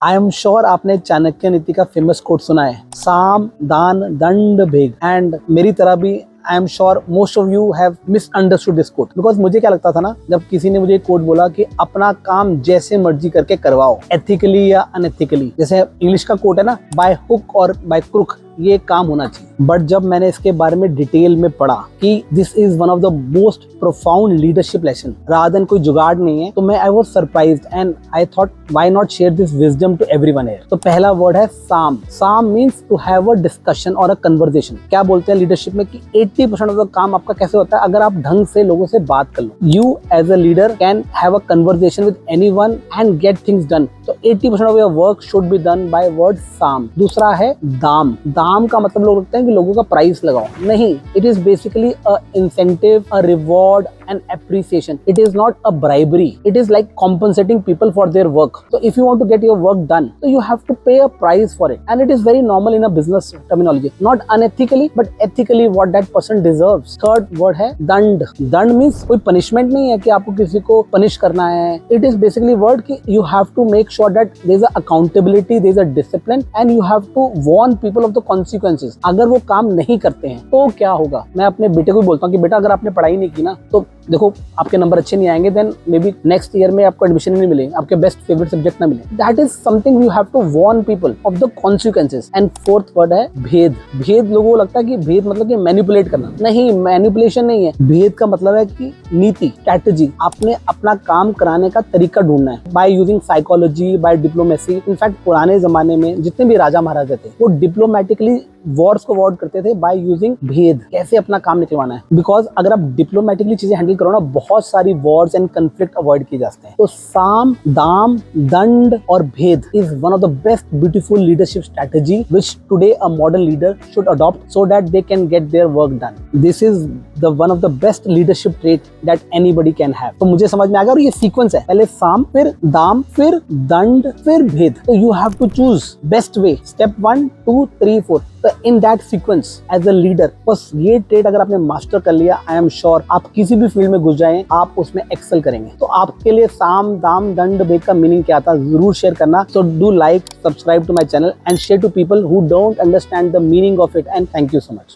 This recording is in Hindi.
आई एम श्योर आपने चाणक्य नीति का फेमस कोट सुना है, साम दान दंड भेद। एंड मेरी तरह भी I am sure most of you have misunderstood this quote, because मुझे क्या लगता था ना, जब किसी ने मुझे एक कोट बोला कि अपना काम जैसे मर्जी करके करवाओ, एथिकली या अनएथिकली। जैसे इंग्लिश का कोट है ना, बाय हुक और बाय क्रुक ये काम होना चाहिए। बट जब मैंने इसके बारे में डिटेल में पढ़ा कि this is one of the most profound leadership lesson, rather than कोई जुगाड़ नहीं है, तो मैं I was surprised and I thought why not share this wisdom to everyone here. तो पहला वर्ड है साम। साम means to have a discussion और अ कन्वर्सेशन। क्या बोलते हैं लीडरशिप में कि 80% ऑफ द काम आपका कैसे होता है, अगर आप ढंग से लोगों से बात कर लो। You as a leader can have a conversation with anyone and get things done. तो 80% of your work should be done by word साम। दूसरा है दाम। दाम का मतलब लोग रखते हैं कि लोगों का प्राइस लगाओ, नहीं, it is basically a incentive, a reward and appreciation. It is not a bribery. It is like compensating people for their work. So if you want to get your work done, so you have to pay a price for it, and it is very normal in a business terminology. Not unethically, but ethically what that person deserves. Third word है दंड। दंड means कोई punishment नहीं है कि आपको किसी को punish करना है. It is basically word कि you have to make sure that there is a accountability, there is a discipline, and you have to warn people of the consequences. अगर वो काम नहीं करते हैं तो क्या होगा? मैं अपने बेटे को बोलता हूँ कि बेटा अगर आपने पढ़ाई नहीं की ना, तो देखो आपके नंबर अच्छे नहीं आएंगे, then maybe next year में आपको एडमिशन नहीं मिलेगा, आपके बेस्ट फेवरेट सब्जेक्ट ना मिले। That is something you have to warn people of the consequences. And fourth word है भेद। भेद लोगों को लगता है कि भेद मतलब कि मैनिपुलेट करना, नहीं, मैनिपुलेशन नहीं है। भेद का मतलब है कि नीति, स्ट्रैटेजी, आपने अपना काम कराने का तरीका ढूंढना है by using psychology, by diplomacy. In fact पुराने जमाने में जितने भी राजा महाराजा थे वो डिप्लोमेटिकली वॉर्स को अवॉइड करते थे बाय यूजिंग भेद, कैसे अपना काम निकलवाना है। बिकॉज अगर आप डिप्लोमेटिकली चीजें हैंडल करो ना, बहुत सारी वॉर्स एंड कंफ्लिक्ट अवॉइड किए जा सकते हैं। तो साम, दाम, दंड और भेद is one of the best beautiful leadership strategy which today a modern leader should adopt so that they can get their work done. This is the one of the best leadership trait that anybody can have. तो मुझे समझ में आ गया, और ये सीक्वेंस है, पहले साम, फिर दाम, फिर दंड, फिर भेद। तो you have to choose best way, step 1 2 3 4। तो in that sequence as a leader, बस ये ट्रेड अगर आपने मास्टर कर लिया, आई एम श्योर आप किसी भी फील्ड में घुस जाएं, आप उसमें एक्सेल करेंगे। तो आपके लिए साम, दाम, दंड, भेद का मीनिंग क्या था जरूर शेयर करना। So do like, subscribe to my channel and share to people who don't understand the meaning of it. And thank you so much.